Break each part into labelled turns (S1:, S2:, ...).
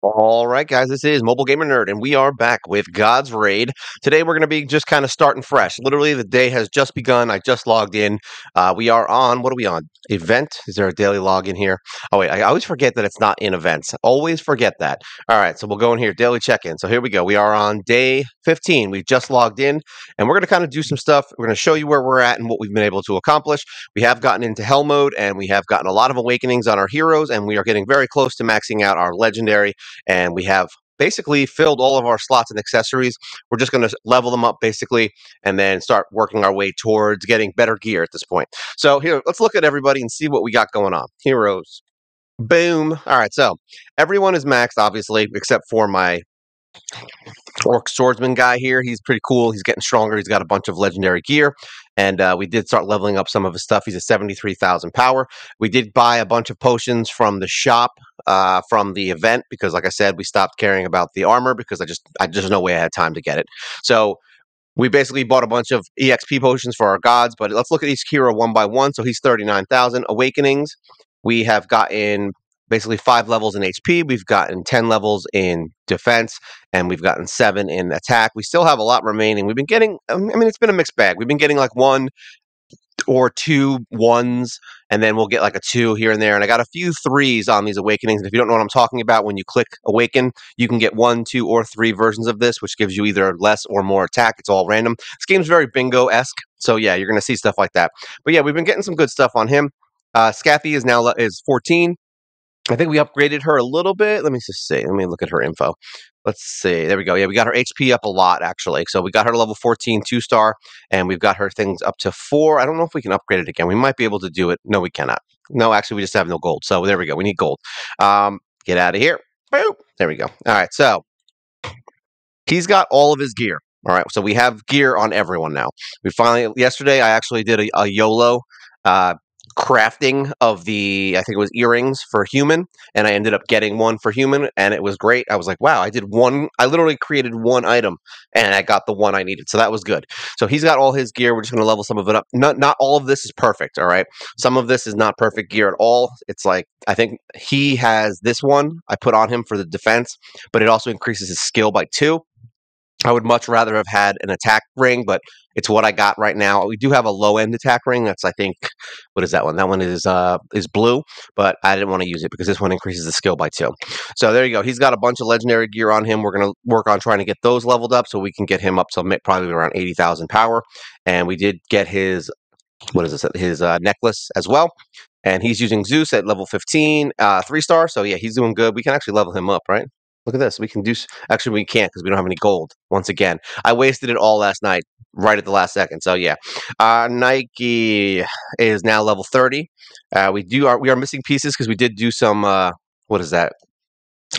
S1: All right, guys, this is Mobile Gamer Nerd, and we are back with God's Raid. Today, we're going to be just kind of starting fresh. Literally, the day has just begun. I just logged in. We are on, what are we on? Event? Is there a daily login here? Oh, wait, I always forget that it's not in events. Always forget that. All right, so we'll go in here, daily check-in. So here we go. We are on day 15. We've just logged in, and we're going to kind of do some stuff. We're going to show you where we're at and what we've been able to accomplish. We have gotten into Hell mode, and we have gotten a lot of awakenings on our heroes, and we are getting very close to maxing out our legendary. And we have basically filled all of our slots and accessories. We're just going to level them up basically and then start working our way towards getting better gear at this point. So here, let's look at everybody and see what we got going on. Heroes. Boom. All right, so everyone is maxed, obviously, except for my Orc Swordsman guy here. He's pretty cool. He's getting stronger. He's got a bunch of legendary gear. And we did start leveling up some of his stuff. He's at 73,000 power. We did buy a bunch of potions from the shop from the event because, like I said, we stopped caring about the armor because I just no way I had time to get it. So we basically bought a bunch of EXP potions for our gods. But let's look at each hero one by one. So he's 39,000 awakenings. We have gotten basically 5 levels in HP. We've gotten 10 levels in defense, and we've gotten 7 in attack. We still have a lot remaining. We've been getting, I mean, it's been a mixed bag. We've been getting like 1 or 2 1s, and then we'll get like a 2 here and there. And I got a few 3s on these awakenings. And if you don't know what I'm talking about, when you click awaken, you can get 1, 2, or 3 versions of this, which gives you either less or more attack. It's all random. This game's very bingo-esque. So yeah, you're going to see stuff like that. But yeah, we've been getting some good stuff on him. Scathy is 14. I think we upgraded her a little bit. Let me just see. Let me look at her info. Let's see. There we go. Yeah, we got her HP up a lot, actually. So we got her to level 14, 2-star, and we've got her things up to 4. I don't know if we can upgrade it again. We might be able to do it. No, we cannot. No, actually, we just have no gold. So there we go. We need gold. Get out of here. Boop. There we go. All right, so he's got all of his gear. All right, so we have gear on everyone now. We finally, yesterday, I actually did a YOLO crafting of the, I think it was earrings for human, and I ended up getting one for human, and it was great. I was like, wow, I literally created one item, and I got the one I needed, so that was good. So he's got all his gear. We're just going to level some of it up. Not all of this is perfect, all right? Some of this is not perfect gear at all. It's like, I think he has this one I put on him for the defense, but it also increases his skill by 2. I would much rather have had an attack ring, but it's what I got right now. We do have a low-end attack ring. That's, I think, what is that one? That one is blue, but I didn't want to use it because this one increases the skill by 2. So there you go. He's got a bunch of legendary gear on him. We're going to work on trying to get those leveled up so we can get him up to probably around 80,000 power. And we did get his, what is this? His necklace as well. And he's using Zeus at level 15, 3-star. So yeah, he's doing good. We can actually level him up, right? Look at this. We can do... Actually, we can't because we don't have any gold. Once again, I wasted it all last night, right at the last second. So, yeah. Nike is now level 30. We are missing pieces because we did do some... what is that?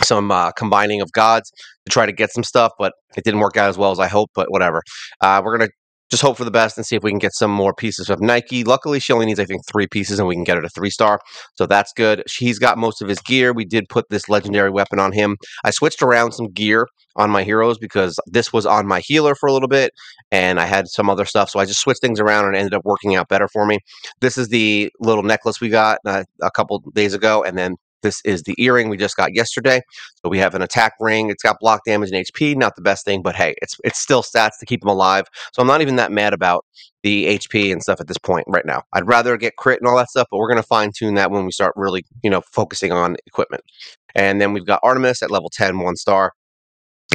S1: Some combining of gods to try to get some stuff, but it didn't work out as well as I hoped, but whatever. We're going to just hope for the best and see if we can get some more pieces of Nike. Luckily, she only needs, I think, 3 pieces, and we can get her to 3-star. So that's good. He's got most of his gear. We did put this legendary weapon on him. I switched around some gear on my heroes because this was on my healer for a little bit, and I had some other stuff. So I just switched things around, and it ended up working out better for me. This is the little necklace we got a couple days ago, and then this is the earring we just got yesterday. So we have an attack ring. It's got block damage and HP. Not the best thing, but hey, it's still stats to keep him alive. So I'm not even that mad about the HP and stuff at this point right now. I'd rather get crit and all that stuff, but we're going to fine-tune that when we start really, focusing on equipment. And then we've got Artemis at level 10, 1-star.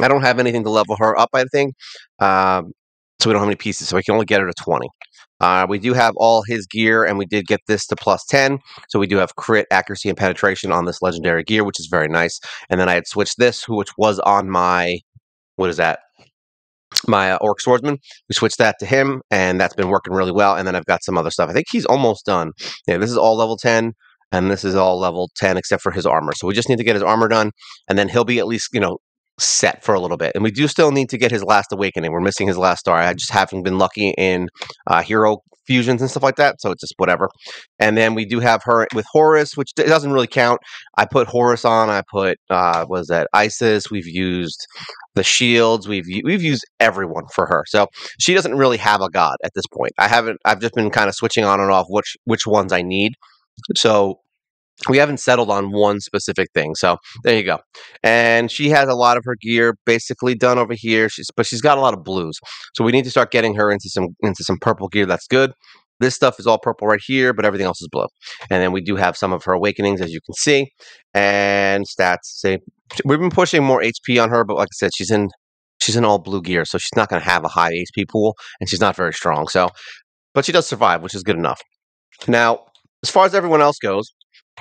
S1: I don't have anything to level her up, I think. So we don't have any pieces, so we can only get her to 20. We do have all his gear, and we did get this to plus 10. So we do have crit, accuracy, and penetration on this legendary gear, which is very nice. And then I had switched this, which was on my, what is that? My Orc Swordsman. We switched that to him, and that's been working really well. And then I've got some other stuff. I think he's almost done. Yeah, this is all level 10, and this is all level 10 except for his armor. So we just need to get his armor done, and then he'll be at least, set for a little bit. And we do still need to get his last awakening. We're missing his last star. I just haven't been lucky in hero fusions and stuff like that, so it's just whatever. And then we do have her with Horus, which doesn't really count. I put Horus on. I put what is that? Isis. We've used the shields. We've used everyone for her. So she doesn't really have a god at this point. I've just been kind of switching on and off which ones I need. So we haven't settled on one specific thing. So there you go. And she has a lot of her gear basically done over here. But she's got a lot of blues. So we need to start getting her into some purple gear. That's good. This stuff is all purple right here, but everything else is blue. And then we do have some of her awakenings, as you can see. And stats say we've been pushing more HP on her, but like I said, she's in all blue gear, so she's not going to have a high HP pool, and she's not very strong. So, but she does survive, which is good enough. Now, as far as everyone else goes,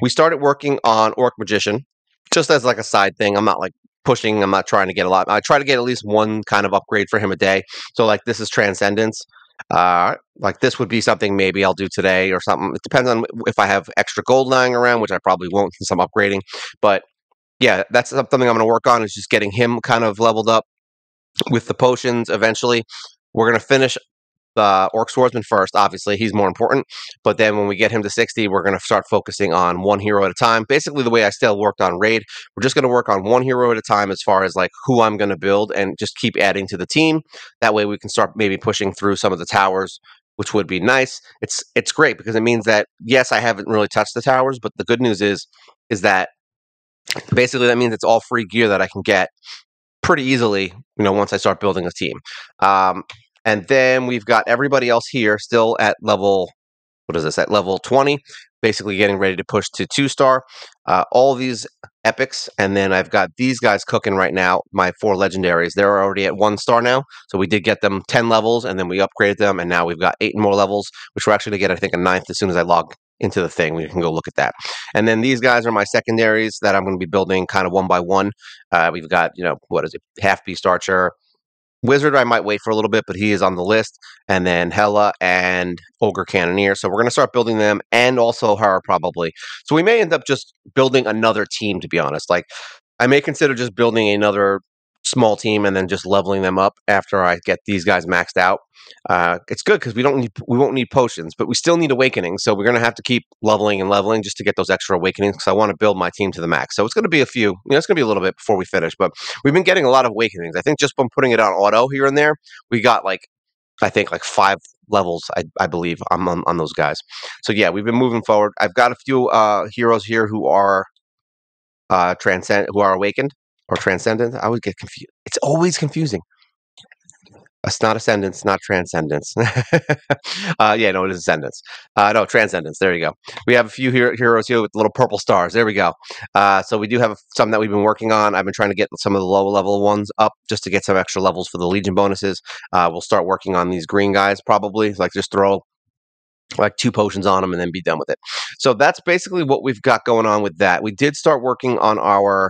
S1: we started working on Orc Magician just as like a side thing. I'm not like pushing. I'm not trying to get a lot. I try to get at least one kind of upgrade for him a day. So like this is Transcendence. Like this would be something maybe I'll do today or something. It depends on if I have extra gold lying around, which I probably won't since I'm upgrading. But yeah, that's something I'm going to work on is just getting him kind of leveled up with the potions eventually. We're going to finish Orc Swordsman first. Obviously, he's more important. But then when we get him to 60, we're going to start focusing on one hero at a time. Basically, the way I still worked on Raid, we're just going to work on one hero at a time as far as like who I'm going to build and just keep adding to the team. That way we can start maybe pushing through some of the towers, which would be nice. It's great because it means that, yes, I haven't really touched the towers, but the good news is that basically that means it's all free gear that I can get pretty easily, once I start building a team. And then we've got everybody else here still at level, at level 20, basically getting ready to push to 2-star. All these epics, and then I've got these guys cooking right now, my 4 legendaries. They're already at 1-star now, so we did get them 10 levels, and then we upgraded them, and now we've got 8 more levels, which we're actually going to get, I think, a 9th as soon as I log into the thing. We can go look at that. And then these guys are my secondaries that I'm going to be building kind of one by one. We've got, half-beast archer, Wizard, I might wait for a little bit, but he is on the list. And then Hela and Ogre Cannoneer. So we're going to start building them, and also her probably. So we may end up just building another team, to be honest. Like, I may consider just building another small team and then just leveling them up after I get these guys maxed out. It's good because we won't need potions, but we still need awakenings. So we're going to have to keep leveling and leveling just to get those extra awakenings because I want to build my team to the max. So it's going to be a few. It's going to be a little bit before we finish, but we've been getting a lot of awakenings. I think just from putting it on auto here and there, we got I think 5 levels, I believe, on those guys. So yeah, we've been moving forward. I've got a few heroes here who are who are awakened or transcendent. I would get confused. It's always confusing. It's not ascendance, not transcendence. Yeah, no, it is ascendance. No, transcendence. There you go. We have a few heroes here with little purple stars. There we go. So we do have some that we've been working on. I've been trying to get some of the lower level ones up just to get some extra levels for the Legion bonuses. We'll start working on these green guys probably. Just throw 2 potions on them and then be done with it. So that's basically what we've got going on with that. We did start working on our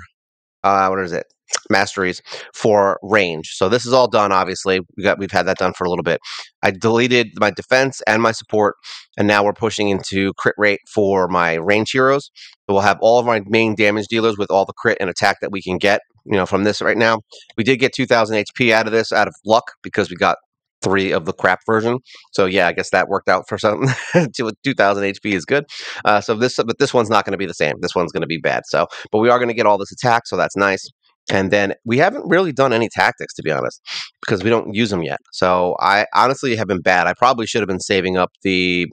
S1: masteries for range. So this is all done. Obviously, we've had that done for a little bit. I deleted my defense and my support, and now we're pushing into crit rate for my range heroes. So we'll have all of my main damage dealers with all the crit and attack that we can get. From this right now, we did get 2,000 HP out of this out of luck because we got 3 of the crap version. So yeah, I guess that worked out for something. 2,000 HP is good. But this one's not going to be the same. This one's going to be bad. So, but we are going to get all this attack, so that's nice. And then we haven't really done any tactics, to be honest, because we don't use them yet. So I honestly have been bad. I probably should have been saving up the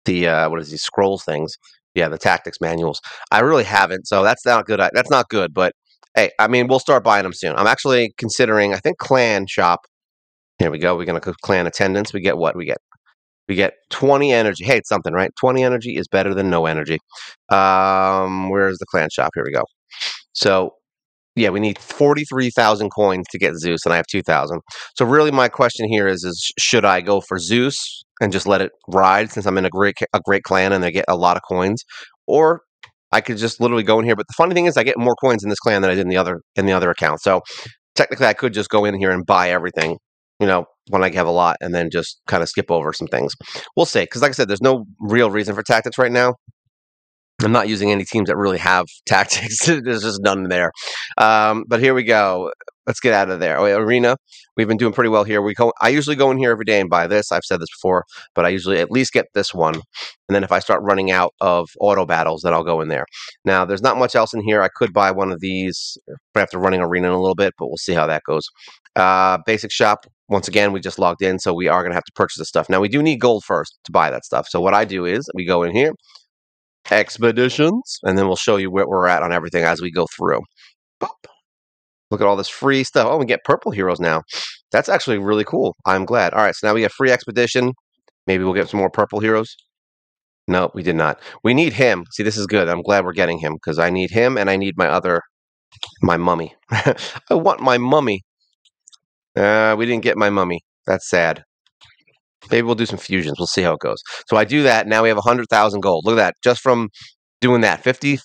S1: these scrolls things. Yeah, the tactics manuals. I really haven't. So that's not good. That's not good. But hey, I mean, we'll start buying them soon. I'm actually considering. I think Clan Shop. Here we go. We're gonna go clan attendance. We get what? We get 20 energy. Hey, it's something, right? 20 energy is better than no energy. Where's the clan shop? Here we go. So, yeah, we need 43,000 coins to get Zeus, and I have 2,000. So really my question here is should I go for Zeus and just let it ride since I'm in a great clan and they get a lot of coins? Or I could just literally go in here. But the funny thing is I get more coins in this clan than I did in the other account. So technically I could just go in here and buy everything, when I have a lot, and then just kind of skip over some things. We'll see. Because like I said, there's no real reason for tactics right now. I'm not using any teams that really have tactics. There's just none there. But here we go. Let's get out of there. Arena. We've been doing pretty well here. I usually go in here every day and buy this. I've said this before, but I usually at least get this one. And then if I start running out of auto battles, then I'll go in there. Now, there's not much else in here. I could buy one of these after running Arena in a little bit, but we'll see how that goes. Basic shop. Once again, we just logged in, so we are going to have to purchase this stuff. Now, we do need gold first to buy that stuff. So what I do is we go in here. expeditions, and then we'll show you where we're at on everything as we go through. Boop. Look at all this free stuff. Oh, we get purple heroes now. That's actually really cool. I'm glad. All right, so now we have free expedition. Maybe we'll get some more purple heroes. No, we did not. We need him. See, this is good. I'm glad we're getting him because I need him and I need my mummy. I want my mummy. We didn't get my mummy. That's sad. Maybe we'll do some fusions. We'll see how it goes. So I do that. Now we have 100,000 gold. Look at that. Just from doing that, 50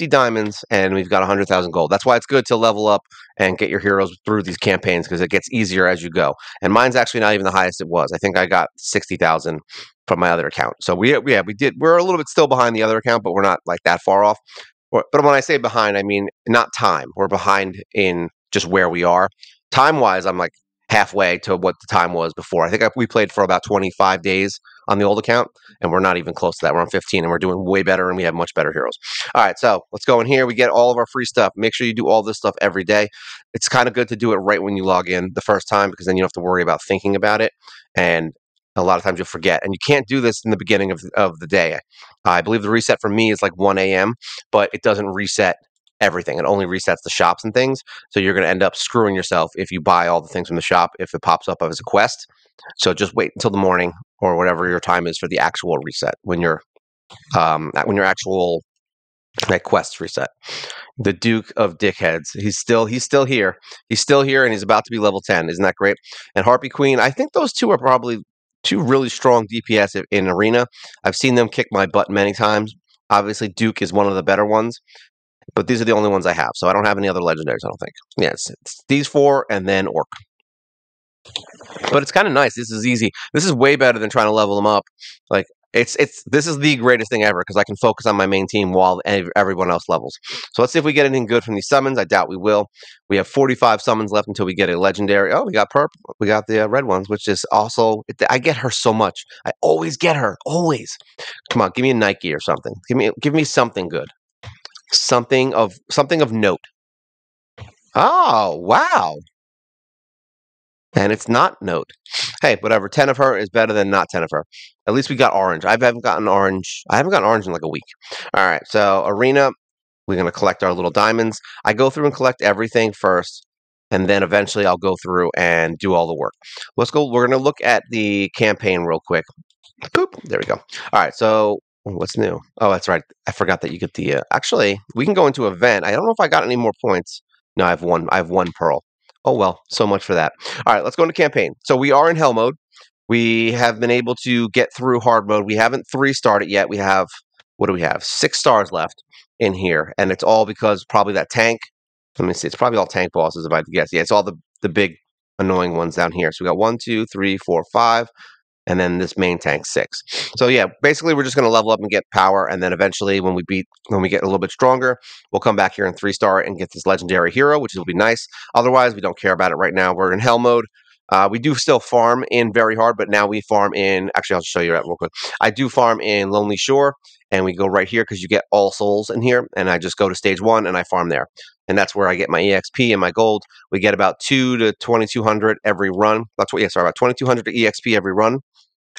S1: diamonds, and we've got 100,000 gold. That's why it's good to level up and get your heroes through these campaigns because it gets easier as you go. And mine's actually not even the highest it was. I think I got 60,000 from my other account. So we did. We're a little bit still behind the other account, but we're not like that far off. But when I say behind, I mean not time. We're behind in just where we are. Time-wise, I'm like halfway to what the time was before. I think we played for about 25 days on the old account, and we're not even close to that. We're on 15, and we're doing way better, and we have much better heroes. All right, so let's go in here. We get all of our free stuff. Make sure you do all this stuff every day. It's kind of good to do it right when you log in the first time because then you don't have to worry about thinking about it, and a lot of times you'll forget. And you can't do this in the beginning of the day. I believe the reset for me is like 1 a.m., but it doesn't reset everything. It only resets the shops and things. So you're going to end up screwing yourself if you buy all the things from the shop if it pops up as a quest. So just wait until the morning or whatever your time is for the actual reset when your actual quests reset. The Duke of Dickheads. He's still here. He's still here, and he's about to be level 10. Isn't that great? And Harpy Queen. I think those two are probably two really strong DPS in Arena. I've seen them kick my butt many times. Obviously, Duke is one of the better ones. But these are the only ones I have, so I don't have any other legendaries, I don't think. Yeah, it's these four and then Orc. But it's kind of nice. This is easy. This is way better than trying to level them up. Like, this is the greatest thing ever because I can focus on my main team while everyone else levels. So let's see if we get anything good from these summons. I doubt we will. We have 45 summons left until we get a legendary. Oh, we got purple. We got the red ones, which is also... I get her so much. I always get her. Always. Come on, give me a Nike or something. Give me something good. Something of note. Oh, wow. And it's not note. Hey, whatever. 10 of her is better than not 10 of her. At least we got orange. I haven't gotten orange in like a week. All right, so Arena, we're going to collect our little diamonds. I go through and collect everything first, and then eventually I'll go through and do all the work. Let's go. We're going to look at the campaign real quick. Boop. There we go. All right, so... what's new? Oh, that's right. I forgot that you get the... actually, we can go into event. I don't know if I got any more points. No, I have one pearl. Oh, well, so much for that. All right, let's go into campaign. So we are in hell mode. We have been able to get through hard mode. We haven't 3-starred it yet. We have... what do we have? 6 stars left in here. And it's all because probably that tank... let me see. It's probably all tank bosses, if I had to guess. Yeah, it's all the big annoying ones down here. So we got 1, 2, 3, 4, 5... and then this main tank 6. So yeah, basically we're just going to level up and get power, and then eventually when we get a little bit stronger, we'll come back here and 3-star and get this legendary hero, which will be nice. Otherwise, we don't care about it right now. We're in hell mode. We do still farm in very hard, but now we farm in... actually, I'll show you that real quick. I do farm in Lonely Shore, and we go right here because you get all souls in here, and I just go to stage 1 and I farm there. And that's where I get my EXP and my gold. We get about 2 to 2,200 every run. That's what, about 2,200 EXP every run.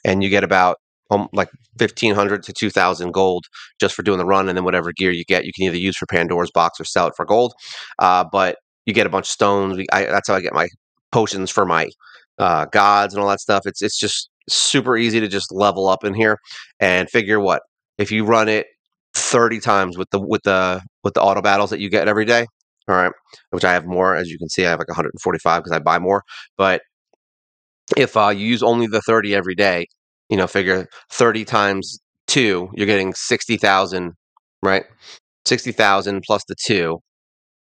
S1: And you get about like 1,500 to 2,000 gold just for doing the run. And then whatever gear you get, you can either use for Pandora's box or sell it for gold. But you get a bunch of stones. That's how I get my potions for my gods and all that stuff. It's just super easy to just level up in here and figure what if you run it 30 times with the auto battles that you get every day. All right, which I have more, as you can see. I have like 145 because I buy more. But if you use only the 30 every day, figure 30 times 2, you're getting 60,000, right? 60,000 plus the 2.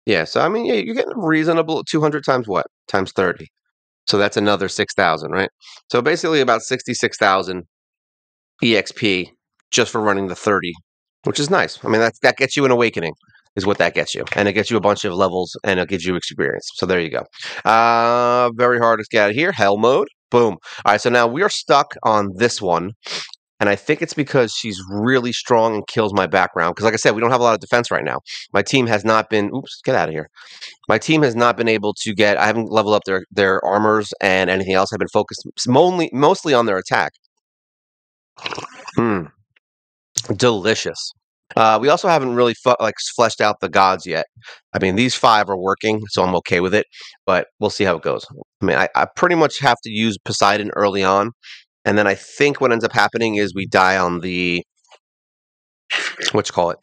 S1: Yeah, so I mean, yeah, you're getting reasonable. 200 times what? Times 30. So that's another 6,000, right? So basically about 66,000 EXP just for running the 30, which is nice. I mean, that gets you an awakening, is what that gets you. And it gets you a bunch of levels, and it gives you experience. So there you go. Very hard to get out of here. Hell mode. Boom. All right, so now we are stuck on this one. And I think it's because she's really strong and kills my background. Because like I said, we don't have a lot of defense right now. My team has not been... oops, get out of here. My team has not been able to get... I haven't leveled up their armors and anything else. I've been focused mostly on their attack. Delicious. We also haven't really fleshed out the gods yet. I mean, these 5 are working, so I'm okay with it, but we'll see how it goes. I mean, I pretty much have to use Poseidon early on, and then I think what ends up happening is we die on the, what you call it,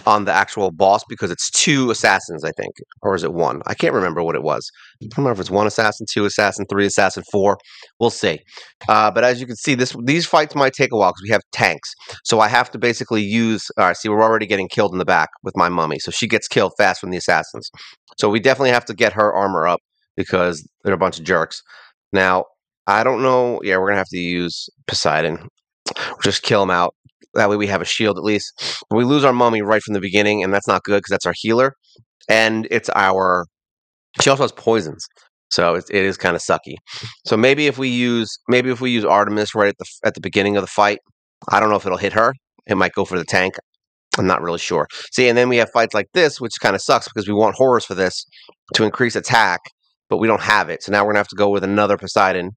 S1: on the actual boss, because it's 2 assassins, I think. Or is it 1? I can't remember what it was. I don't remember if it's 1 assassin, 2 assassin, 3 assassin, 4. We'll see. But as you can see, these fights might take a while because we have tanks. So I have to basically use... All right, see, we're already getting killed in the back with my mummy. So she gets killed fast from the assassins. So we definitely have to get her armor up because they're a bunch of jerks. Now, I don't know... Yeah, we're going to have to use Poseidon. Just kill him out. That way we have a shield at least. But we lose our mummy right from the beginning, and that's not good because that's our healer. And it's our... She also has poisons, so it is kind of sucky. So maybe if we use Artemis right at the beginning of the fight, I don't know if it'll hit her. It might go for the tank. I'm not really sure. See, and then we have fights like this, which kind of sucks because we want Horus for this to increase attack, but we don't have it. So now we're gonna have to go with another Poseidon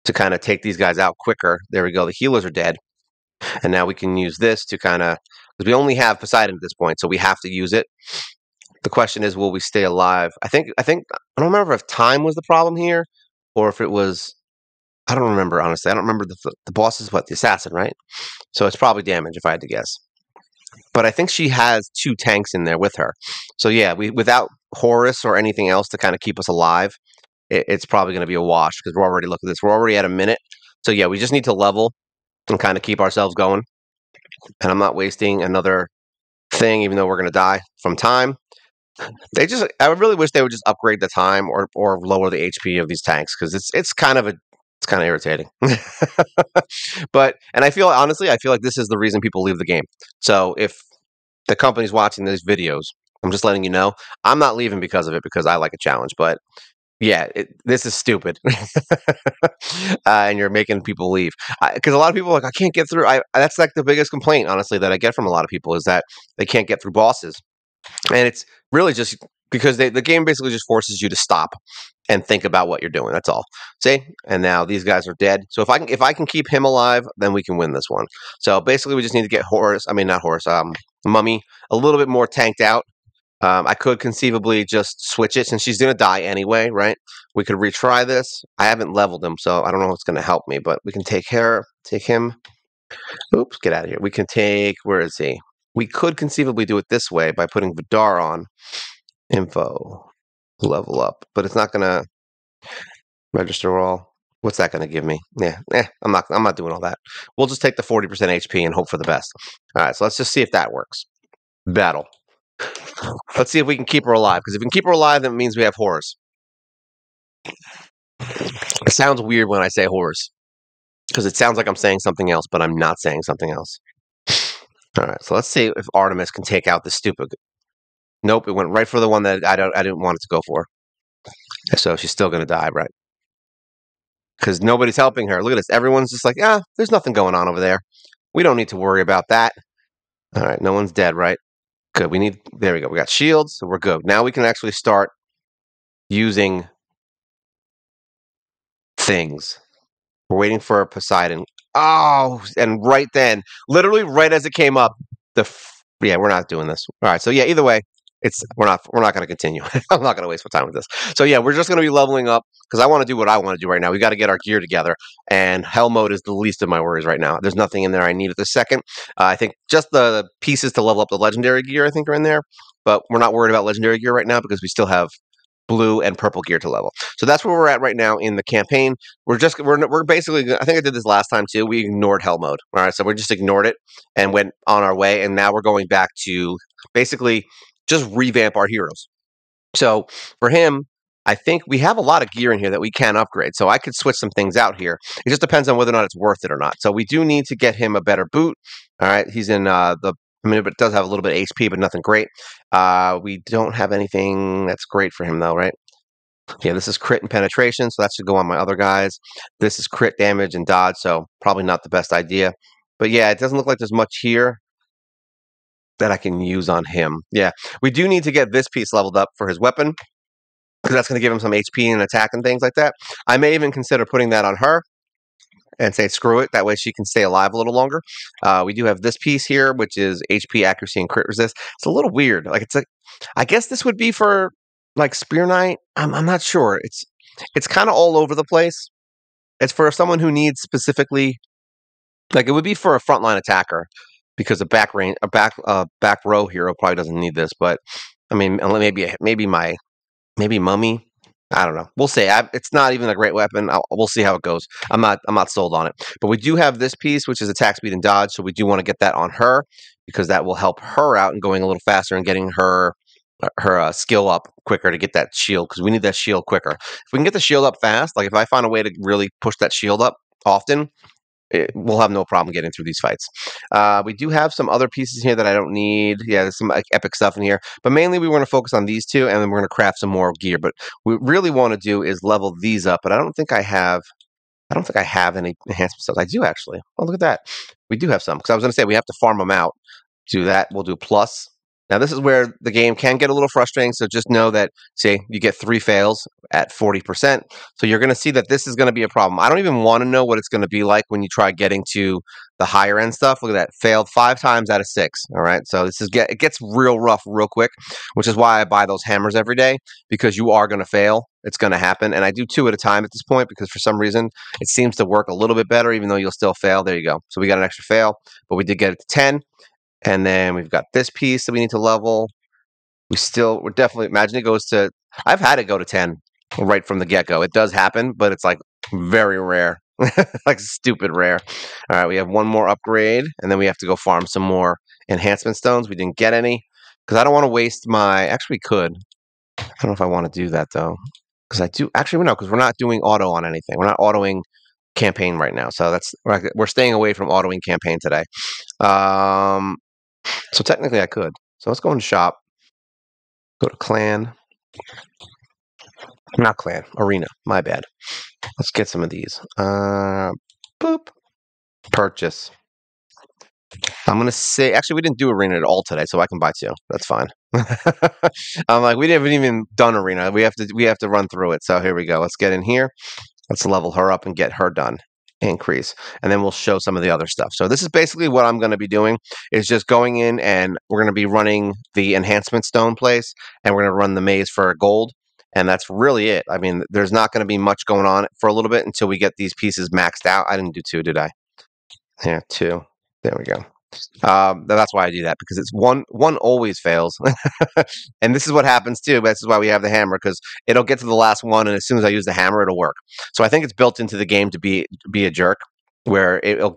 S1: to kind of take these guys out quicker. There we go. The healers are dead. And now we can use this to kind of, because we only have Poseidon at this point, so we have to use it. The question is, will we stay alive? I don't remember if time was the problem here, or if it was, I don't remember, honestly. I don't remember the boss is what, the assassin, right? So it's probably damage if I had to guess. But I think she has 2 tanks in there with her. So yeah, without Horus or anything else to kind of keep us alive, it's probably going to be a wash because we're already, look at this, we're already at a minute. So yeah, we just need to level and kind of keep ourselves going. And I'm not wasting another thing, even though we're going to die from time. I really wish they would just upgrade the time or lower the HP of these tanks because it's kind of irritating. But, and I feel like this is the reason people leave the game. So if the company's watching these videos, I'm just letting you know, I'm not leaving because of it because I like a challenge. But yeah, this is stupid. And you're making people leave. Because a lot of people are like, I can't get through. That's like the biggest complaint, honestly, that I get from a lot of people is that they can't get through bosses. And it's really just because the game basically just forces you to stop and think about what you're doing. That's all. See? And now these guys are dead. So if I can keep him alive, then we can win this one. So basically we just need to get Mummy a little bit more tanked out. I could conceivably just switch it since she's going to die anyway, right? We could retry this. I haven't leveled him, so I don't know what's going to help me, but we can take him. Oops, get out of here. We can take, where is he? We could conceivably do it this way by putting Vidar on. Info. Level up. But it's not going to register all. What's that going to give me? Yeah, I'm not doing all that. We'll just take the 40% HP and hope for the best. All right, so let's just see if that works. Battle. Let's see if we can keep her alive. Because if we can keep her alive, then it means we have Horus. It sounds weird when I say Horus. Because it sounds like I'm saying something else, but I'm not saying something else. All right, so let's see if Artemis can take out this stupid... Nope, it went right for the one that I didn't want it to go for. So she's still going to die, right? Because nobody's helping her. Look at this. Everyone's just like, there's nothing going on over there. We don't need to worry about that. All right, no one's dead, right? Good. There we go. We got shields, so we're good. Now we can actually start using things. We're waiting for Poseidon. Oh, and right then, literally right as it came up, yeah, we're not doing this. All right, so yeah, either way, we're not going to continue. I'm not going to waste my time with this. So yeah, we're just going to be leveling up because I want to do what I want to do right now. We got to get our gear together, and hell mode is the least of my worries right now. There's nothing in there I need at this second. I think just the pieces to level up the legendary gear I think are in there, but we're not worried about legendary gear right now because we still have blue and purple gear to level. So that's where we're at right now in the campaign. We're basically, I think I did this last time too. We ignored hell mode. All right, so we just ignored it and went on our way, and now we're going back to basically just revamp our heroes. So for him, I think we have a lot of gear in here that we can upgrade. So I could switch some things out here. It just depends on whether or not it's worth it or not. So we do need to get him a better boot. All right, he's in it does have a little bit of HP, but nothing great. We don't have anything that's great for him, though, right? Yeah, this is crit and penetration, so that should go on my other guys. This is crit damage and dodge, so probably not the best idea. But yeah, it doesn't look like there's much here that I can use on him. Yeah, we do need to get this piece leveled up for his weapon, because that's going to give him some HP and attack and things like that. I may even consider putting that on her. and say screw it. That way she can stay alive a little longer. We do have this piece here, which is HP, accuracy, and crit resist. It's a little weird. Like I guess this would be for like Spear Knight. I'm not sure. It's kind of all over the place. It's for someone who needs specifically, like it would be for a frontline attacker because a back row hero probably doesn't need this. But I mean, maybe Mummy. I don't know. We'll see. It's not even a great weapon. We'll see how it goes. I'm not sold on it. But we do have this piece, which is attack speed and dodge. So we do want to get that on her because that will help her out and going a little faster and getting her skill up quicker to get that shield, because we need that shield quicker. If we can get the shield up fast, like if I find a way to really push that shield up often, we'll have no problem getting through these fights. We do have some other pieces here that I don't need. Yeah, there's some like epic stuff in here, but mainly we want to focus on these two, and then we're going to craft some more gear. But what we really want to do is level these up. But I don't think I have any enhancement stuff. I do actually. Oh, look at that. We do have some, because I was going to say we have to farm them out. Do that. We'll do plus. Now, this is where the game can get a little frustrating, so just know that, say, you get 3 fails at 40%, so you're going to see that this is going to be a problem. I don't even want to know what it's going to be like when you try getting to the higher end stuff. Look at that. Failed 5 times out of 6, all right? So it gets real rough real quick, which is why I buy those hammers every day, because you are going to fail. It's going to happen, and I do 2 at a time at this point because for some reason it seems to work a little bit better, even though you'll still fail. There you go. So we got an extra fail, but we did get it to 10. And then we've got this piece that we need to level. We're definitely, imagine it goes to, I've had it go to 10 right from the get-go. It does happen, but it's like very rare, like stupid rare. All right, we have one more upgrade, and then we have to go farm some more enhancement stones. We didn't get any, because I don't want to waste actually we could. I don't know if I want to do that, though, because I do, actually, no, because we're not doing auto on anything. We're not autoing campaign right now, so we're staying away from autoing campaign today. So technically I could. So let's go into shop. Go to clan. Not clan. Arena. My bad. Let's get some of these. Boop. Purchase. I'm going to say... Actually, we didn't do arena at all today, so I can buy 2. That's fine. I'm like, we haven't even done arena. We have to run through it. So here we go. Let's get in here. Let's level her up and get her done. Increase, and then we'll show some of the other stuff. So this is basically what I'm going to be doing, is just going in and we're going to be running the enhancement stone place, and we're going to run the maze for gold, and that's really it. I mean, there's not going to be much going on for a little bit until we get these pieces maxed out. I didn't do 2, did I? Yeah, 2. There we go. That's why I do that, because it's one always fails. And this is what happens too. This is why we have the hammer, because it'll get to the last one, and as soon as I use the hammer, it'll work. So I think it's built into the game to be a jerk, where it'll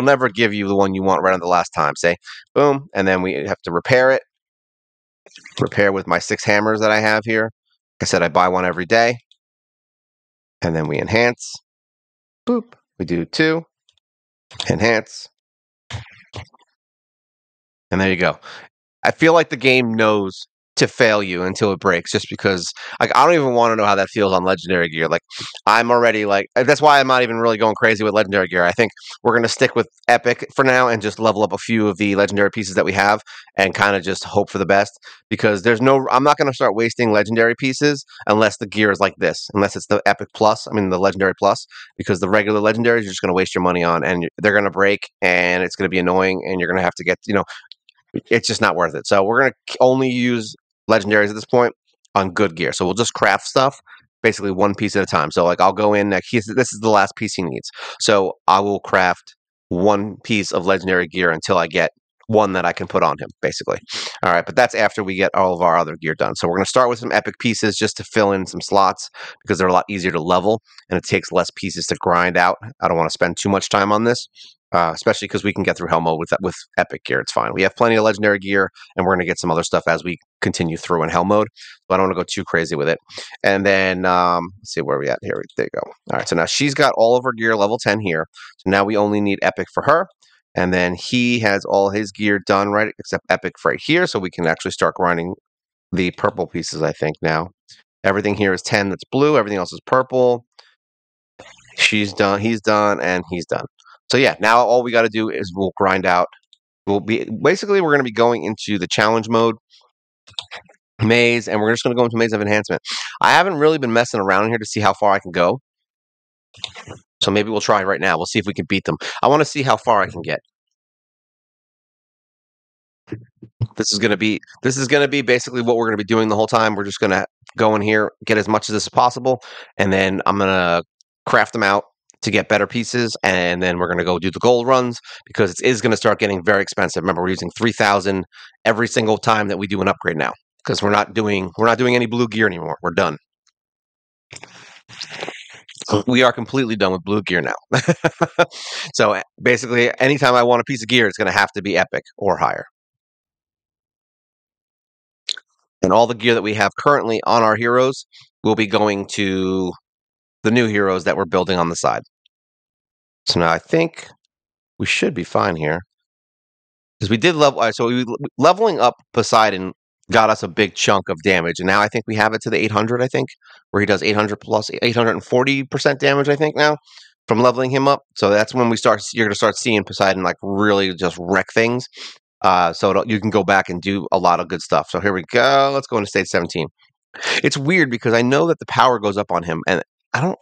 S1: never give you the one you want right on the last time. Say boom, and then we have to repair it. Repair with my 6 hammers that I have here. Like I said, I buy one every day. And then we enhance. Boop. We do 2. Enhance. And there you go. I feel like the game knows to fail you until it breaks, just because, like, I don't even want to know how that feels on legendary gear. Like, I'm already like, that's why I'm not even really going crazy with legendary gear. I think we're going to stick with epic for now and just level up a few of the legendary pieces that we have and kind of just hope for the best, because I'm not going to start wasting legendary pieces unless the gear is like this, unless it's the epic plus, the legendary plus, because the regular legendaries you're just going to waste your money on, and they're going to break, and it's going to be annoying, and you're going to have to get, it's just not worth it. So we're going to only use legendaries at this point on good gear. So we'll just craft stuff basically one piece at a time. So like I'll go in, this is the last piece he needs. So I will craft one piece of legendary gear until I get one that I can put on him, basically. All right, but that's after we get all of our other gear done. So we're going to start with some epic pieces just to fill in some slots, because they're a lot easier to level and it takes less pieces to grind out. I don't want to spend too much time on this. Especially because we can get through hell mode with epic gear. It's fine. We have plenty of legendary gear, and we're going to get some other stuff as we continue through in hell mode. But I don't want to go too crazy with it. And then, let's see where we at here. There you go. All right, so now she's got all of her gear level 10 here. So now we only need epic for her. And then he has all his gear done, right, except epic right here. So we can actually start grinding the purple pieces, I think, now. Everything here is 10 that's blue. Everything else is purple. She's done. He's done. And he's done. So yeah, now all we got to do is we'll grind out. We're going to be going into the challenge mode, maze, and we're just going to go into maze of enhancement. I haven't really been messing around here to see how far I can go. So maybe we'll try right now. We'll see if we can beat them. I want to see how far I can get. This is gonna be basically what we're gonna be doing the whole time. We're just gonna go in here, get as much of this as possible, and then I'm gonna craft them out to get better pieces, and then we're gonna go do the gold runs because it is gonna start getting very expensive. Remember, we're using 3,000 every single time that we do an upgrade now because we're not doing any blue gear anymore. We're done. We are completely done with blue gear now. So basically, anytime I want a piece of gear, it's gonna have to be epic or higher. And all the gear that we have currently on our heroes will be going to the new heroes that we're building on the side. So now I think we should be fine here. Because we did level, leveling up Poseidon got us a big chunk of damage, and now I think we have it to the 800. I think where he does 800 plus 840% damage. I think now from leveling him up. So that's when you're gonna start seeing Poseidon like really just wreck things. So you can go back and do a lot of good stuff. So here we go. Let's go into stage 17. It's weird because I know that the power goes up on him, and I don't.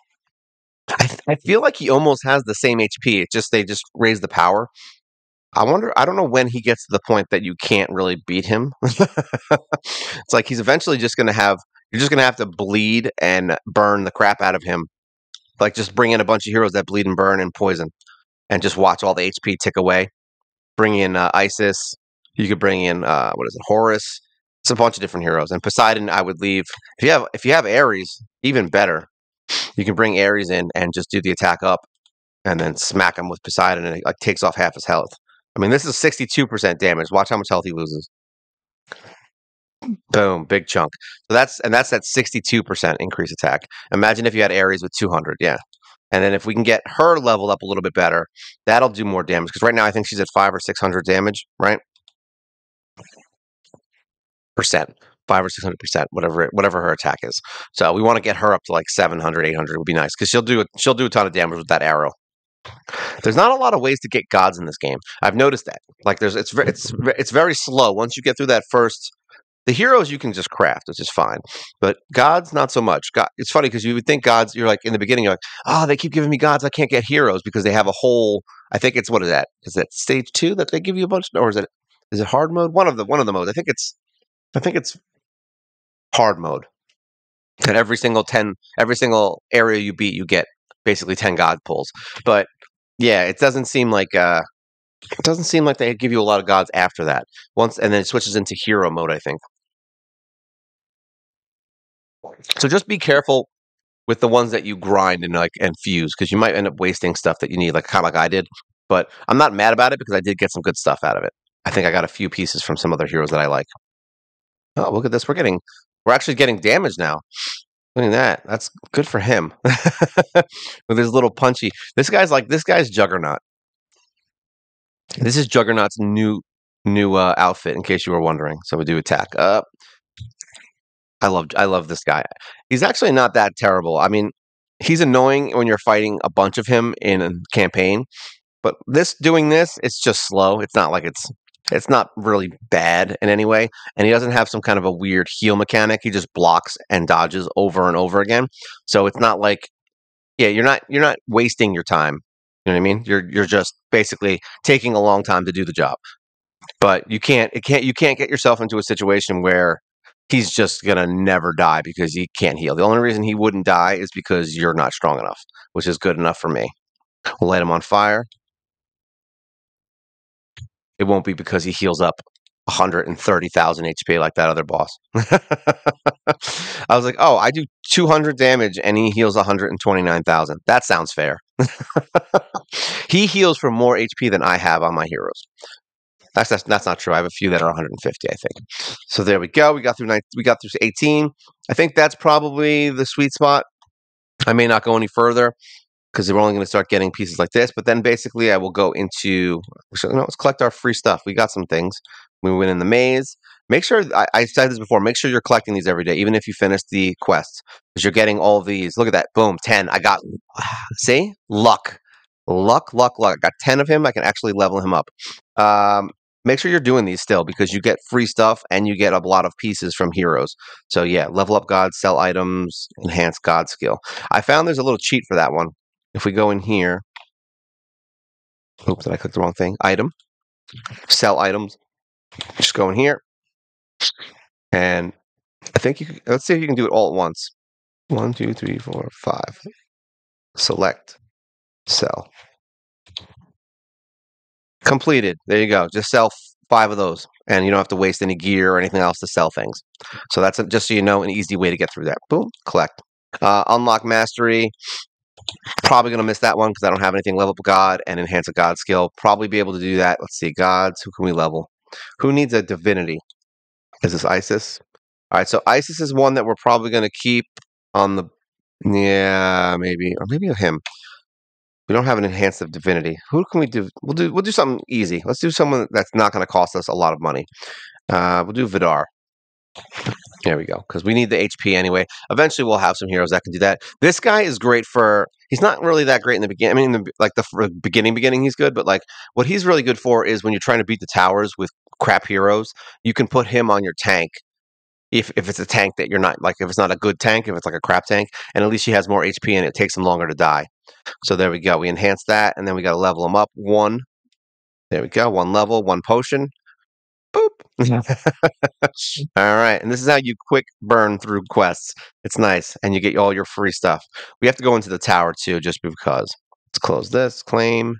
S1: I feel like he almost has the same HP. It's just they just raise the power. I wonder. I don't know when he gets to the point that you can't really beat him. It's like he's eventually just going to have. You're just going to have to bleed and burn the crap out of him. Like just bring in a bunch of heroes that bleed and burn and poison, and just watch all the HP tick away. Bring in Isis. You could bring in what is it, Horus? It's a bunch of different heroes. And Poseidon, I would leave. If you have Ares, even better. You can bring Ares in and just do the attack up, and then smack him with Poseidon, and it like takes off half his health. I mean, this is 62% damage. Watch how much health he loses. Boom, big chunk. So that's that 62% increase attack. Imagine if you had Ares with 200, yeah. And then if we can get her leveled up a little bit better, that'll do more damage. Because right now I think she's at 500 or 600 damage, right? Percent. 500 or 600%, whatever her attack is. So we want to get her up to like 700, 800 would be nice because she'll do a ton of damage with that arrow. There's not a lot of ways to get gods in this game. I've noticed that. Like it's very slow. Once you get through that first, the heroes you can just craft, which is fine. But gods, not so much. God, it's funny because you would think gods. You're like in the beginning, you're like, oh, they keep giving me gods. I can't get heroes because they have a whole. I think it's what is that? Is that stage 2 that they give you a bunch, or is it hard mode? One of the modes. I think it's hard mode. And every single area you beat, you get basically 10 god pulls. But yeah, it doesn't seem like they give you a lot of gods after that. Once and then it switches into hero mode, I think. So just be careful with the ones that you grind and fuse because you might end up wasting stuff that you need, like kind of like I did. But I'm not mad about it because I did get some good stuff out of it. I think I got a few pieces from some other heroes that I like. Oh, look at this! We're actually getting damage now. Look at that. That's good for him. With his little punchy. This guy's Juggernaut. This is Juggernaut's new outfit, in case you were wondering. So we do attack up. I love this guy. He's actually not that terrible. I mean, he's annoying when you're fighting a bunch of him in a campaign, but doing this, it's just slow. It's not like it's not really bad in any way, and he doesn't have some kind of a weird heal mechanic. He just blocks and dodges over and over again. So it's not like, yeah, you're not wasting your time. You know what I mean? You're just basically taking a long time to do the job. But you can't get yourself into a situation where he's just gonna never die because he can't heal. The only reason he wouldn't die is because you're not strong enough, which is good enough for me. We'll light him on fire. It won't be because he heals up 130,000 HP like that other boss. I was like, oh, I do 200 damage and he heals 129,000. That sounds fair. He heals for more HP than I have on my heroes. That's not true. I have a few that are 150, I think. So there we go. We got through 18. I think that's probably the sweet spot. I may not go any further because we're only going to start getting pieces like this. But then basically I will go into, let's collect our free stuff. We got some things. We went in the maze. Make sure, I said this before, make sure you're collecting these every day, even if you finish the quests, because you're getting all these. Look at that. Boom, 10. I got, see? Luck. Luck. I got 10 of him. I can actually level him up. Make sure you're doing these still because you get free stuff and you get a lot of pieces from heroes. So yeah, level up gods, sell items, enhance god skill. I found there's a little cheat for that one. if we go in here, oops, did I click the wrong thing? Item, sell items. Just go in here, and I think you. Let's see if you can do it all at once. 1, 2, 3, 4, 5. Select, sell. Completed. There you go. Just sell 5 of those, and you don't have to waste any gear or anything else to sell things. So that's just so you know, an easy way to get through that. Boom, collect. Unlock mastery. Probably going to miss that one because I don't have anything level up God and enhance a God skill. Probably be able to do that. Let's see. Gods. Who can we level? Who needs a divinity? Is this Isis? All right. So Isis is one that we're probably going to keep on the. Yeah, maybe. Or maybe him. We don't have an enhanced of divinity. Who can we do? We'll do something easy. Let's do someone that's not going to cost us a lot of money. We'll do Vidar. There we go, because we need the HP anyway. Eventually, we'll have some heroes that can do that. This guy is great for. He's not really that great in the beginning. I mean, the beginning, he's good. But like, what he's really good for is when you're trying to beat the towers with crap heroes, you can put him on your tank. If it's a tank that you're not like, if it's not a good tank, if it's like a crap tank, and at least he has more HP and it takes him longer to die. So there we go. We enhance that, and then we got to level him up 1. There we go. 1 level, 1 potion. Boop. All right, and this is how you quick burn through quests. It's nice, and you get all your free stuff. We have to go into the tower too, just because. Let's close this. Claim.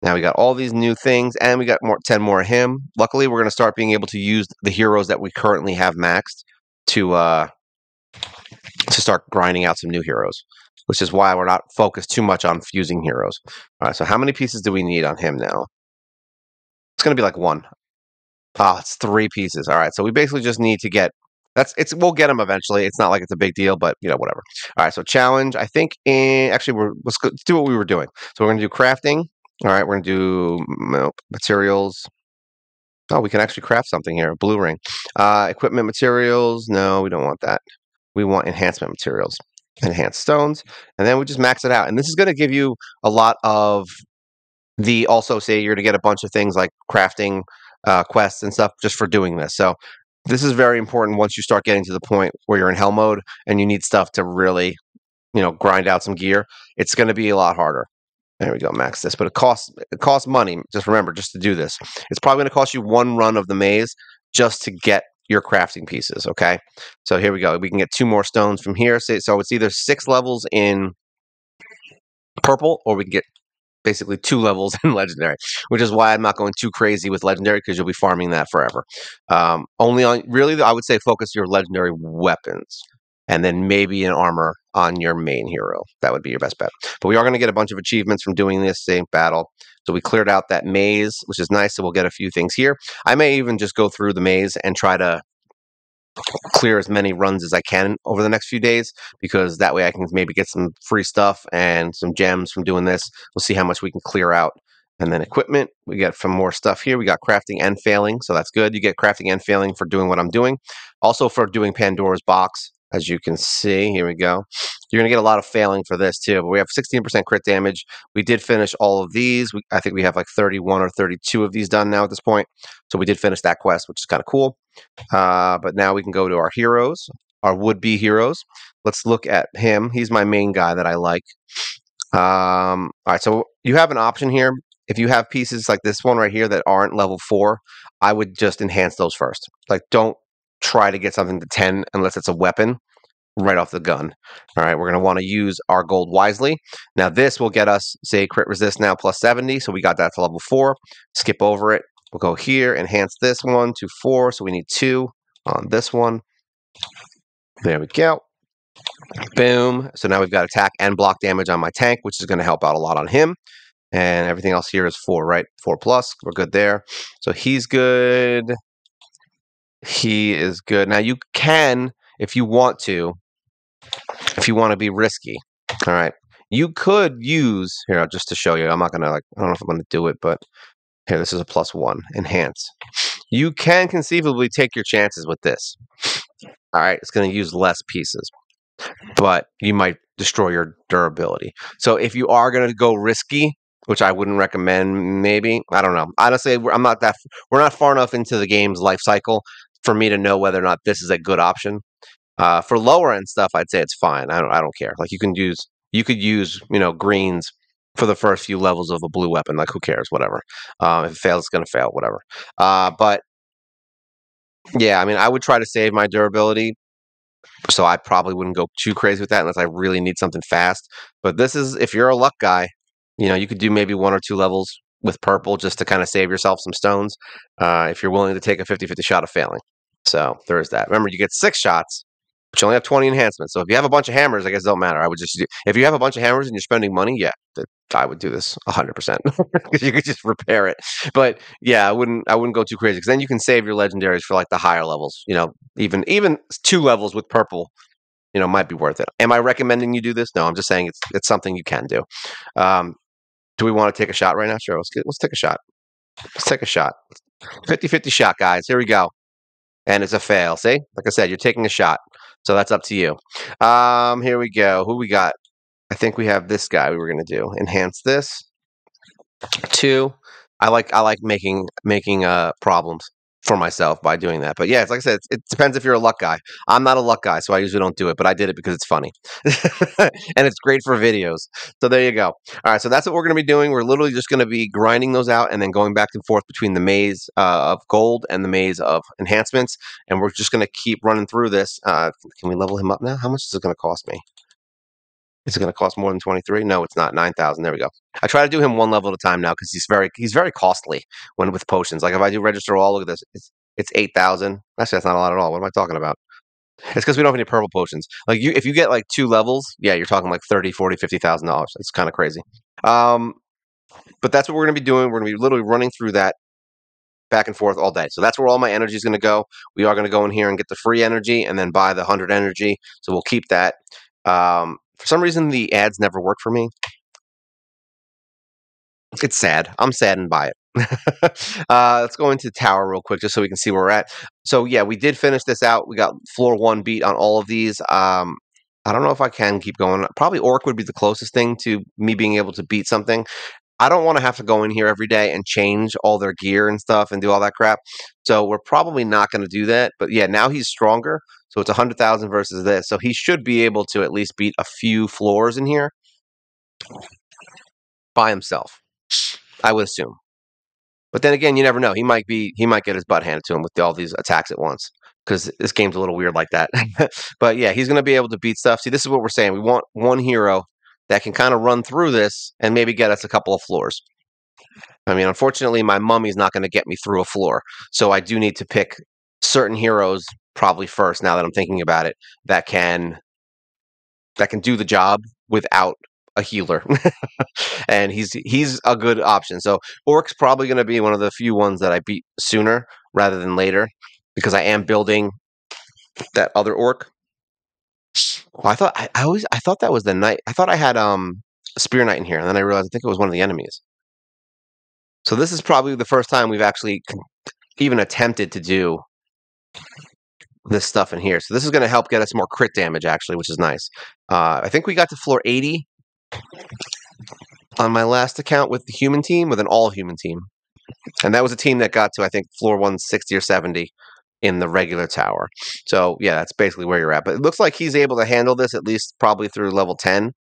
S1: Now we got all these new things, and we got 10 more of him. Luckily, we're going to start being able to use the heroes that we currently have maxed to start grinding out some new heroes, which is why we're not focused too much on fusing heroes. All right, so how many pieces do we need on him now? It's going to be like 1. Ah, it's 3 pieces. All right, so we basically just need to get. We'll get them eventually. It's not like it's a big deal, but whatever. All right, so challenge. I think actually let's do what we were doing. So we're going to do crafting. All right, we're going to do materials. Oh, we can actually craft something here. A blue ring. Equipment materials. No, we don't want that. We want enhancement materials. Enhanced stones. And then we just max it out. And this is going to give you a lot of also say you're going to get a bunch of things like crafting quests and stuff just for doing this. So this is very important once you start getting to the point where you're in hell mode and you need stuff to really, grind out some gear. It's going to be a lot harder. There we go, max this. But it costs money. Just remember, just to do this. It's probably going to cost you 1 run of the maze just to get your crafting pieces, okay? So here we go. We can get 2 more stones from here. So it's either 6 levels in purple, or we can get basically 2 levels in legendary, which is why I'm not going too crazy with legendary, because you'll be farming that forever. Only on, really, I would say focus your legendary weapons, and then maybe an armor on your main hero. That would be your best bet. But we are going to get a bunch of achievements from doing this same battle. So we cleared out that maze, which is nice. So we'll get a few things here. I may even just go through the maze and try to clear as many runs as I can over the next few days, because that way I can maybe get some free stuff and some gems from doing this. We'll see how much we can clear out. And then equipment, we get some more stuff here. We got crafting and failing, so that's good. You get crafting and failing for doing what I'm doing. Also for doing Pandora's box, as you can see. Here we go. You're going to get a lot of failing for this too, but we have 16% crit damage. We did finish all of these. I think we have like 31 or 32 of these done now at this point. So we did finish that quest, which is kind of cool. But now we can go to our heroes, our would-be heroes. Let's look at him. He's my main guy that I like. All right, so you have an option here. If you have pieces like this one right here that aren't level 4, I would just enhance those first. Like, don't try to get something to 10 unless it's a weapon right off the gun. All right, we're going to want to use our gold wisely. Now, this will get us, say, crit resist now plus 70. So we got that to level 4. Skip over it. We'll go here, enhance this one to 4. So we need 2 on this one. There we go. Boom. So now we've got attack and block damage on my tank, which is going to help out a lot on him. And everything else here is 4, right? 4 plus. We're good there. So he's good. He is good. Now you can, if you want to be risky, all right, you could use, here, just to show you, I'm not going to, I don't know if I'm going to do it, but here, this is a +1, enhance. You can conceivably take your chances with this. All right, it's going to use less pieces, but you might destroy your durability. So if you are going to go risky, which I wouldn't recommend, maybe, I don't know. Honestly, we're not far enough into the game's life cycle for me to know whether or not this is a good option. For lower end stuff, I'd say it's fine. I don't care. Like, you can use you could use, greens for the first few levels of a blue weapon. Like, who cares? Whatever. If it fails, it's going to fail. Whatever. But yeah, I mean, I would try to save my durability, so I probably wouldn't go too crazy with that unless I really need something fast. But this is, if you're a luck guy, you could do maybe 1 or 2 levels with purple just to kind of save yourself some stones, if you're willing to take a 50-50 shot of failing. So there is that. Remember, you get 6 shots, but you only have 20 enhancements. So if you have a bunch of hammers, I guess it don't matter. I would just if you have a bunch of hammers and you're spending money, yeah, I would do this 100% because you could just repair it. But yeah, I wouldn't go too crazy because then you can save your legendaries for like the higher levels. Even 2 levels with purple, might be worth it. Am I recommending you do this? No, I'm just saying it's something you can do. Um, do we want to take a shot right now? Sure, let's take a shot. Let's take a shot. 50-50 shot, guys. Here we go. And it's a fail. See? Like I said, you're taking a shot. So that's up to you. Here we go. Who we got? I think we have this guy we were going to do. Enhance this. 2. I like making problems for myself by doing that. But yeah, it's like I said, it depends if you're a luck guy. I'm not a luck guy, so I usually don't do it, but I did it because it's funny. And it's great for videos. So there you go. All right, so that's what we're going to be doing. We're literally just going to be grinding those out and then going back and forth between the maze of gold and the maze of enhancements. And we're just going to keep running through this. Can we level him up now? How much is it going to cost me? Is it going to cost more than 23? No, it's not. 9,000. There we go. I try to do him 1 level at a time now because he's very costly when with potions. Like if I do register all, look at this. It's 8,000. Actually, that's not a lot at all. What am I talking about? It's because we don't have any purple potions. Like if you get like 2 levels, yeah, you're talking like 30, 40, $50,000. It's kind of crazy. But that's what we're going to be doing. We're going to be literally running through that back and forth all day. So that's where all my energy is going to go. We are going to go in here and get the free energy and then buy the 100 energy. So we'll keep that. For some reason, the ads never work for me. It's sad. I'm saddened by it. Let's go into tower real quick just so we can see where we're at. So yeah, we did finish this out. We got floor 1 beat on all of these. I don't know if I can keep going. Probably orc would be the closest thing to me being able to beat something. I don't want to have to go in here every day and change all their gear and stuff and do all that crap. So we're probably not going to do that. But yeah, now he's stronger. So it's 100,000 versus this. So he should be able to at least beat a few floors in here by himself, I would assume. But then again, you never know. He might get his butt handed to him with all these attacks at once because this game's a little weird like that. But yeah, he's going to be able to beat stuff. See, this is what we're saying. We want one hero that can kind of run through this and maybe get us a couple of floors. I mean, unfortunately, my mummy's not going to get me through a floor. So I do need to pick certain heroes probably first, now that I'm thinking about it, that can do the job without a healer. And he's a good option. So Orc's probably going to be one of the few ones that I beat sooner rather than later because I am building that other Orc. Well, I thought that was the knight. I thought I had Spear Knight in here, and then I realized I think it was one of the enemies. So this is probably the first time we've actually even attempted to do this stuff in here. So this is going to help get us more crit damage, actually, which is nice. I think we got to floor 80 on my last account with the human team, with an all-human team. And that was a team that got to, I think, floor 160 or 70 in the regular tower. So, yeah, that's basically where you're at. But it looks like he's able to handle this at least probably through level 10,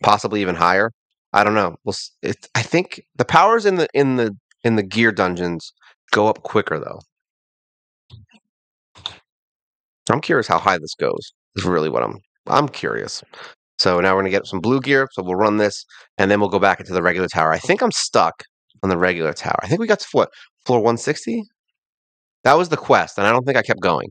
S1: possibly even higher. I don't know. I think the powers in the gear dungeons go up quicker, though. I'm curious how high this goes. Is really what I'm curious. So now we're gonna get some blue gear. So we'll run this, and then we'll go back into the regular tower. I think I'm stuck on the regular tower. I think we got to what, floor 160? That was the quest, and I don't think I kept going.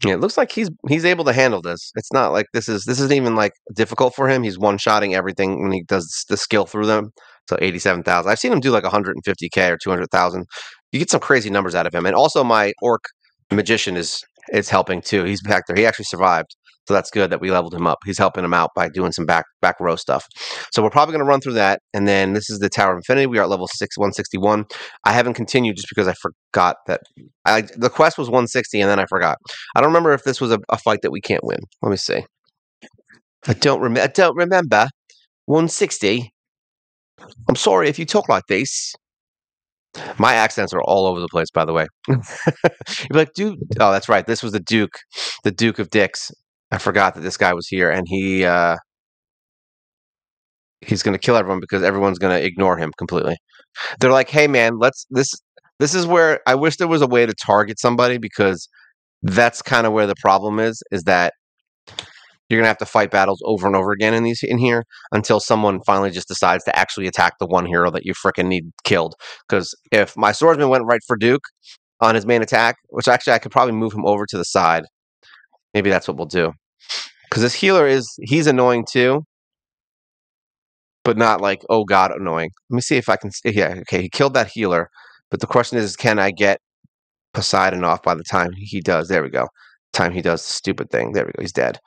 S1: Yeah, it looks like he's able to handle this. It's not like this isn't even like difficult for him. He's one-shotting everything when he does the skill through them. So 87,000. I've seen him do like 150K or 200,000. You get some crazy numbers out of him. And also my orc magician is helping too. He's back there. He actually survived. So that's good that we leveled him up. He's helping him out by doing some back row stuff. So we're probably going to run through that. And then this is the Tower of Infinity. We are at level 161. I haven't continued just because I forgot that the quest was 160 and then I forgot. I don't remember if this was a fight that we can't win. Let me see. I don't remember. 160. I'm sorry if you talk like this. My accents are all over the place, by the way. You're like, dude. Oh, that's right. This was the Duke of Dicks. I forgot that this guy was here, and he's going to kill everyone because everyone's going to ignore him completely. They're like, "Hey, man, This is where I wish there was a way to target somebody because that's kind of where the problem is that you're gonna have to fight battles over and over again in here until someone finally just decides to actually attack the one hero that you freaking need killed. Because if my swordsman went right for Duke on his main attack, which actually I could probably move him over to the side, maybe that's what we'll do. Because this healer he's annoying too, but not like oh god annoying. Let me see if I can. Yeah, okay, he killed that healer, but the question is, can I get Poseidon off by the time he does? There we go. Time he does the stupid thing. There we go. He's dead.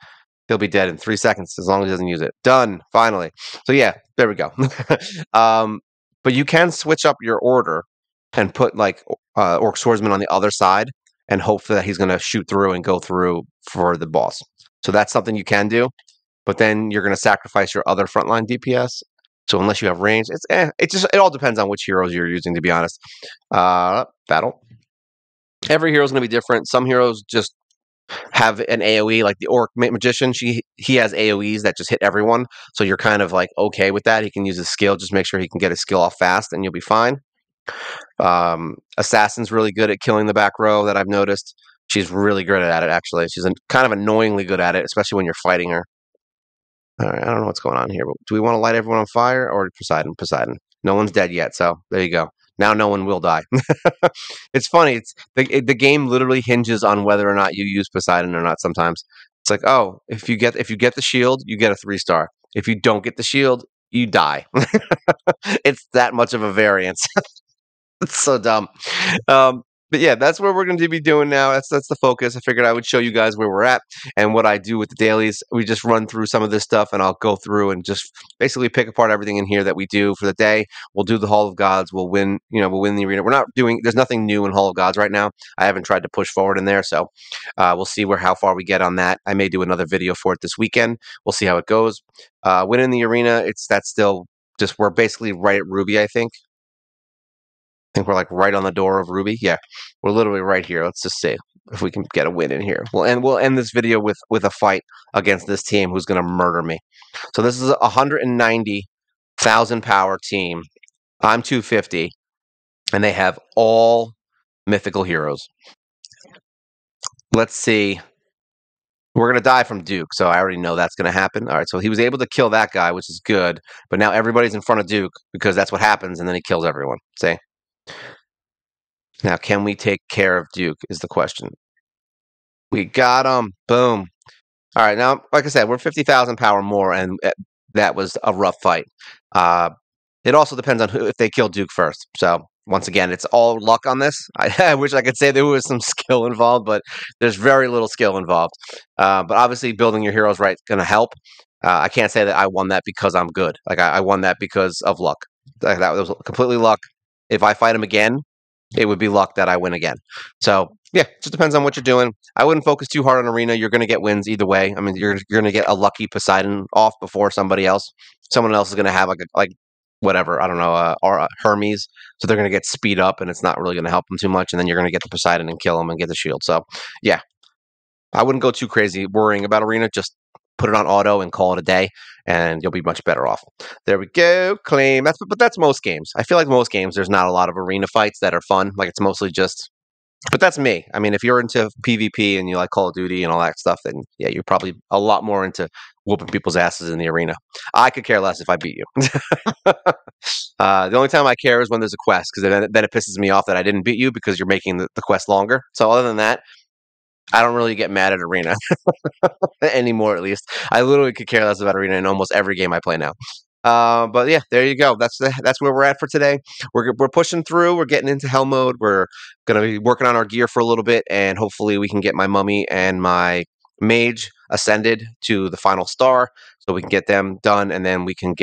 S1: He'll be dead in 3 seconds as long as he doesn't use it. Done. Finally. So yeah, there we go. But you can switch up your order and put like Orc Swordsman on the other side and hope that he's going to shoot through and go through for the boss. So that's something you can do. But then you're going to sacrifice your other frontline DPS. So unless you have range, it all depends on which heroes you're using, to be honest. Battle. Every hero is going to be different. Some heroes just have an AoE, like the Orc Magician. He has AoEs that just hit everyone, so you're kind of like okay with that. He can use his skill, just make sure he can get his skill off fast, and you'll be fine. Assassin's really good at killing the back row. That I've noticed. She's really good at it. Actually, she's kind of annoyingly good at it, especially when you're fighting her. All right, I don't know what's going on here, but do we want to light everyone on fire or Poseidon? Poseidon. No one's dead yet, so there you go. Now no one will die. It's funny. The game literally hinges on whether or not you use Poseidon or not. Sometimes it's like, oh, if you get the shield, you get a 3-star. If you don't get the shield, you die. It's that much of a variance. It's so dumb. But yeah, that's what we're going to be doing now. That's the focus. I figured I would show you guys where we're at and what I do with the dailies. We just run through some of this stuff, and I'll go through and just basically pick apart everything in here that we do for the day. We'll do the Hall of Gods. We'll win. We'll win the arena. There's nothing new in Hall of Gods right now. I haven't tried to push forward in there, so we'll see how far we get on that. I may do another video for it this weekend. We'll see how it goes. Winning the arena, that's still just we're basically right at Ruby, I think. I think we're like right on the door of Ruby. Yeah, we're literally right here. Let's just see if we can get a win in here. We'll end this video with a fight against this team who's going to murder me. So this is a 190,000 power team. I'm 250, and they have all mythical heroes. Let's see. We're going to die from Duke, so I already know that's going to happen. All right, so he was able to kill that guy, which is good. But now everybody's in front of Duke because that's what happens, and then he kills everyone. See? Now, can we take care of Duke is the question. We got him. Boom. All right. Now, like I said, we're 50,000 power more, and that was a rough fight. It also depends on if they kill Duke first. So, once again, it's all luck on this. I wish I could say there was some skill involved, but there's very little skill involved. But obviously, building your heroes right is going to help. I can't say that I won that because I'm good. Like, I won that because of luck. That was completely luck. If I fight him again, it would be luck that I win again. So, yeah, it just depends on what you're doing. I wouldn't focus too hard on arena. You're going to get wins either way. I mean, you're going to get a lucky Poseidon off before somebody else. Someone else is going to have like whatever, I don't know, or Hermes. So they're going to get speed up, and it's not really going to help them too much. And then you're going to get the Poseidon and kill them and get the shield. So, yeah, I wouldn't go too crazy worrying about arena. Just put it on auto and call it a day, and you'll be much better off. There we go. Claim. But that's most games. I feel like most games, there's not a lot of arena fights that are fun. Like, it's mostly just... But that's me. I mean, if you're into PvP and you like Call of Duty and all that stuff, then, yeah, you're probably a lot more into whooping people's asses in the arena. I could care less if I beat you. The only time I care is when there's a quest, because then it pisses me off that I didn't beat you because you're making the quest longer. So other than that, I don't really get mad at arena anymore, at least. I literally could care less about arena in almost every game I play now. But yeah, there you go. That's where we're at for today. We're pushing through. We're getting into hell mode. We're gonna be working on our gear for a little bit, and hopefully we can get my mummy and my mage ascended to the final star, so we can get them done, and then we can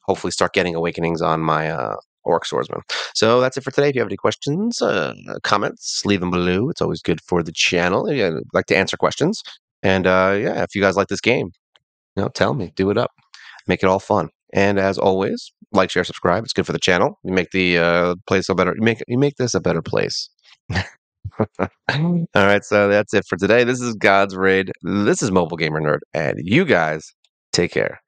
S1: hopefully start getting awakenings on my Orc Swordsman. So that's it for today. If you have any questions, comments, leave them below. It's always good for the channel. I'd like to answer questions. And yeah, if you guys like this game, tell me. Do it up. Make it all fun. And as always, like, share, subscribe. It's good for the channel. You make the place a better. You make this a better place. All right, so that's it for today. This is God's Raid. This is Mobile Gamer Nerd, and you guys take care.